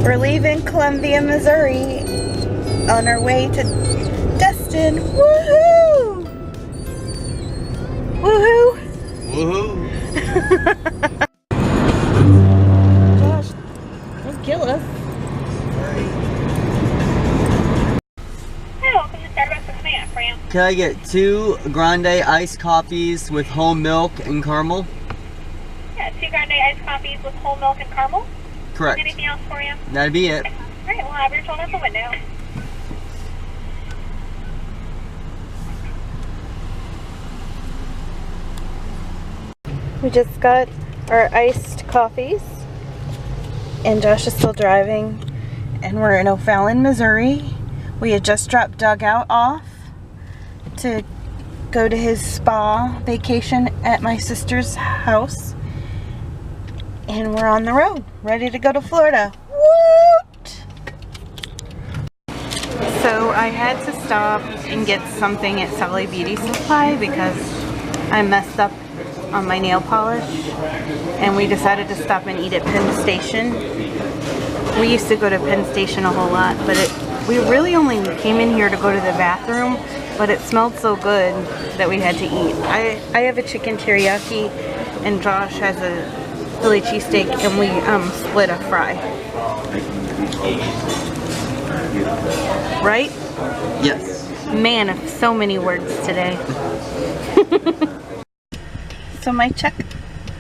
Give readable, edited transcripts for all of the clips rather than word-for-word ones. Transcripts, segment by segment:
We're leaving Columbia, Missouri on our way to Destin. Woohoo! Woohoo! Woohoo! Josh, don't kill us. Hi, welcome to Starbucks. What can I get for you? Can I get 2 grande iced coffees with whole milk and caramel? Yeah, 2 grande iced coffees with whole milk and caramel. Correct. Anything else for you? That'd be it. Alright, we'll have your phone at the window. We just got our iced coffees, and Josh is still driving, and we're in O'Fallon, Missouri. We had just dropped Doug out off to go to his spa vacation at my sister's house, and we're on the road, ready to go to Florida. Woot! So I had to stop and get something at Sally Beauty Supply because I messed up on my nail polish, and we decided to stop and eat at Penn Station. We used to go to Penn Station a whole lot, but we really only came in here to go to the bathroom, but it smelled so good that we had to eat. I have a chicken teriyaki, and Josh has a Philly cheesesteak, and we split a fry. Right? Yes. Man, of so many words today. So my check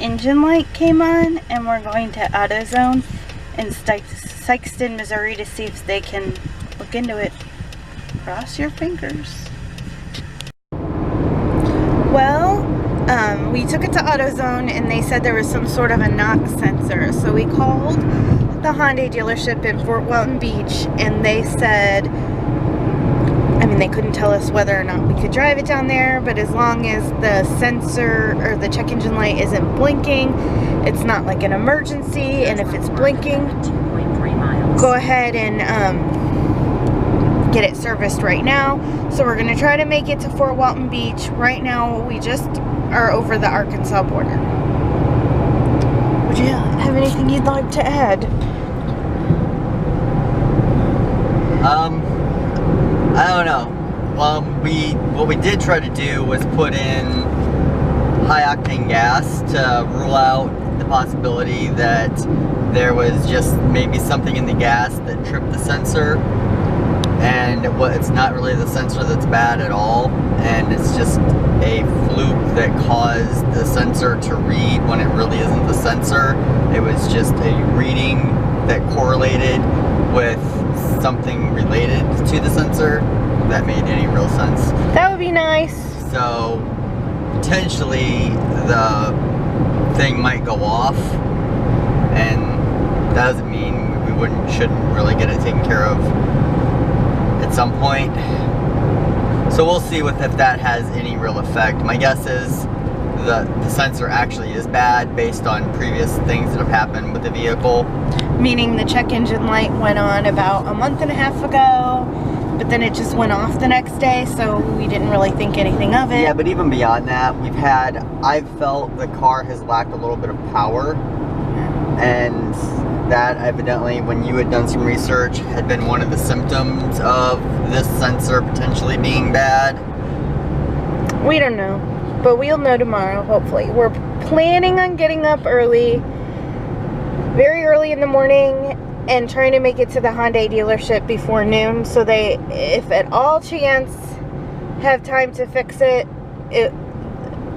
engine light came on, and we're going to AutoZone in Sikeston, Missouri to see if they can look into it. Cross your fingers. Well, we took it to AutoZone, and they said there was some sort of a knock sensor. So we called the Hyundai dealership in Fort Walton Beach, and they said, I mean, they couldn't tell us whether or not we could drive it down there, but as long as the sensor or the check engine light isn't blinking, it's not like an emergency, and if it's blinking, go ahead and get it serviced right now. So we're going to try to make it to Fort Walton Beach. Right now, we just are over the Arkansas border. Would you have anything you'd like to add? I don't know. What we did try to do was put in high octane gas to rule out the possibility that there was just maybe something in the gas that tripped the sensor, and it's not really the sensor that's bad at all, and it's just a fluke that caused the sensor to read when it really isn't the sensor. It was just a reading that correlated with something related to the sensor that made any real sense. That would be nice. So potentially the thing might go off, and that doesn't mean we shouldn't really get it taken care of at some point. So we'll see if that has any real effect. My guess is the sensor actually is bad based on previous things that have happened with the vehicle. Meaning the check engine light went on about a month and a half ago, but then it just went off the next day, so we didn't really think anything of it. Yeah, but even beyond that, I've felt the car has lacked a little bit of power, and that evidently, when you had done some research, had been one of the symptoms of this sensor potentially being bad. We don't know, but we'll know tomorrow, hopefully. We're planning on getting up early, very early in the morning, and trying to make it to the Hyundai dealership before noon, so they, if at all chance, have time to fix it,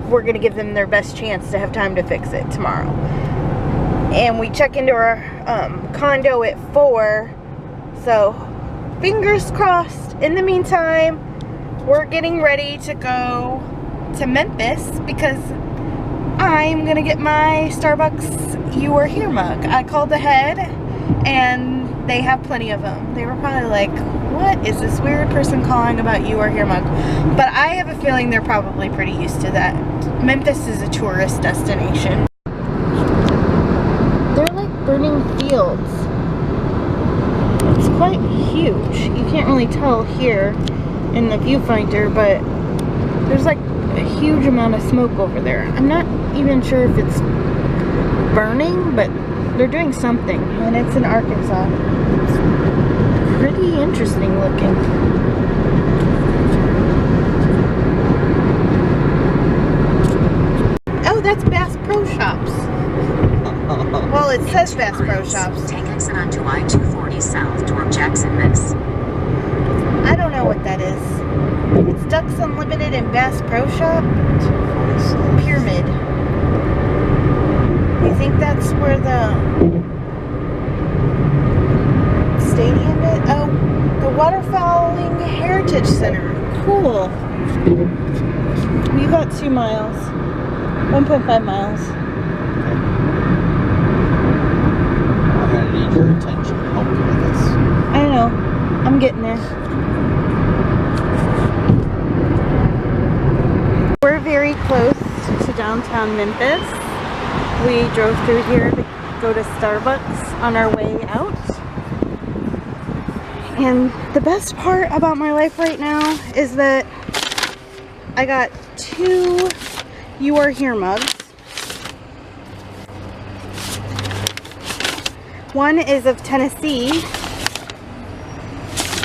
we're going to give them their best chance to have time to fix it tomorrow. And we check into our condo at 4, so fingers crossed. In the meantime, we're getting ready to go to Memphis because I'm gonna get my Starbucks You Are Here mug. I called ahead, and they have plenty of them. They were probably like, what is this weird person calling about You Are Here mug? But I have a feeling they're probably pretty used to that. Memphis is a tourist destination. They're like burning fields. It's quite huge. You can't really tell here in the viewfinder, but there's like a huge amount of smoke over there. I'm not even sure if it's burning, but they're doing something, and it's in Arkansas. It's pretty interesting looking. Oh, that's Bass Pro Shops. Well, it says Bass Pro Shops. Take exit onto I-240 south toward Jackson Miss. I don't know what that is. It's Ducks Unlimited and Bass Pro Shop. Pyramid. You think that's where the stadium is? Oh, the Waterfowling Heritage Center. Cool. We got 2 miles. 1.5 miles. I'm gonna need your attention to help you with this. I know. I'm getting there. We're very close to downtown Memphis. We drove through here to go to Starbucks on our way out. And the best part about my life right now is that I got 2 You Are Here mugs. One is of Tennessee,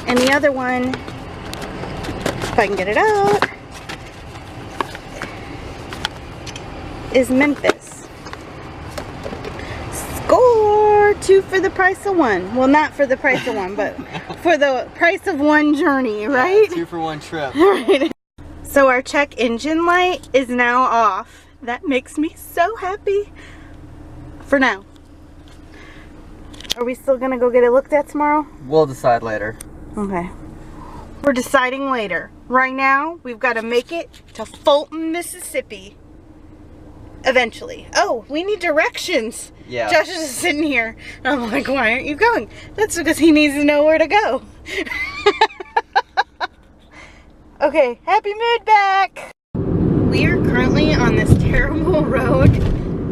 and the other one, if I can get it out, is Memphis. Score! 2 for the price of 1. Well, not for the price of 1, but for the price of 1 journey, right? 2 for 1 trip. Right. So our check engine light is now off. That makes me so happy. For now. Are we still gonna go get it looked at tomorrow? We'll decide later. Okay. We're deciding later. Right now, we've got to make it to Fulton, Mississippi. Eventually. Oh, we need directions. Yeah. Josh is just sitting here. And I'm like, why aren't you going? That's because he needs to know where to go. Okay, happy mood back. We are currently on this terrible road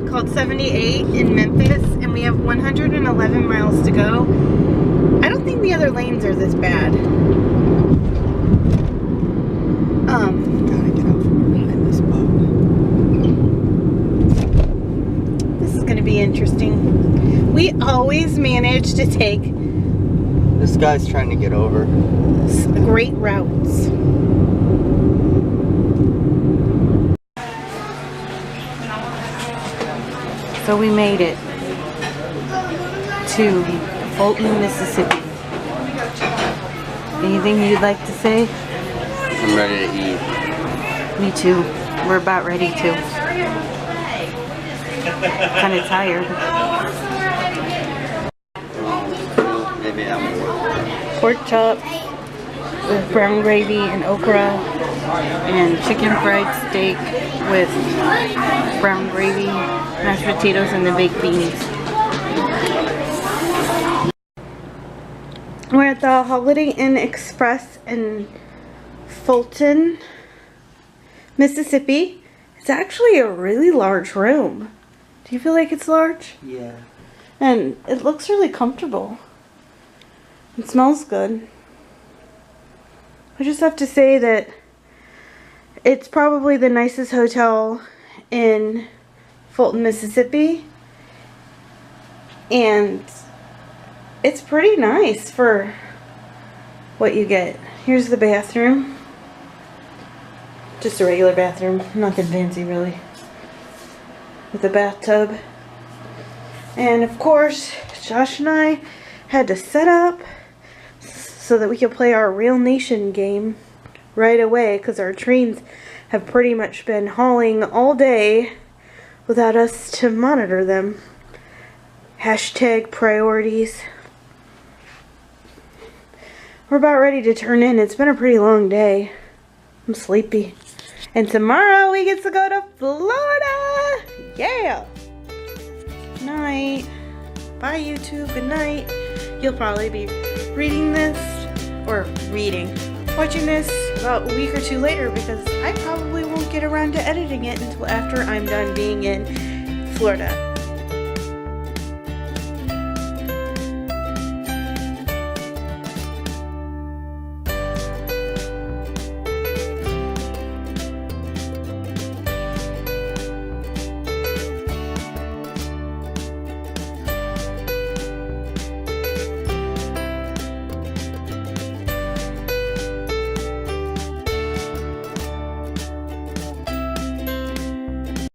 called 78 in Memphis, and we have 111 miles to go. I don't think the other lanes are this bad. Gotta get out from behind this boat. This is gonna be interesting. We always manage to take This guy's trying to get over. great routes. So we made it to Fulton, Mississippi. Anything you'd like to say? I'm ready to eat. Me too. We're about ready to. Kind of tired. Maybe I'm Pork chops with brown gravy and okra, and chicken fried steak with brown gravy, mashed potatoes, and the baked beans. We're at the Holiday Inn Express in Fulton, Mississippi. It's actually a really large room. Do you feel like it's large? Yeah. And it looks really comfortable. It smells good. I just have to say that it's probably the nicest hotel in Fulton, Mississippi. And it's pretty nice for what you get. Here's the bathroom. Just a regular bathroom. Nothing fancy really. With a bathtub. And of course, Josh and I had to set up so that we could play our Real Nation game right away, because our trains have pretty much been hauling all day without us to monitor them. Hashtag priorities. We're about ready to turn in. It's been a pretty long day. I'm sleepy. And tomorrow we get to go to Florida! Yeah! Night. Bye YouTube, good night. You'll probably be reading this, or watching this about a week or 2 later, because I probably won't get around to editing it until after I'm done being in Florida.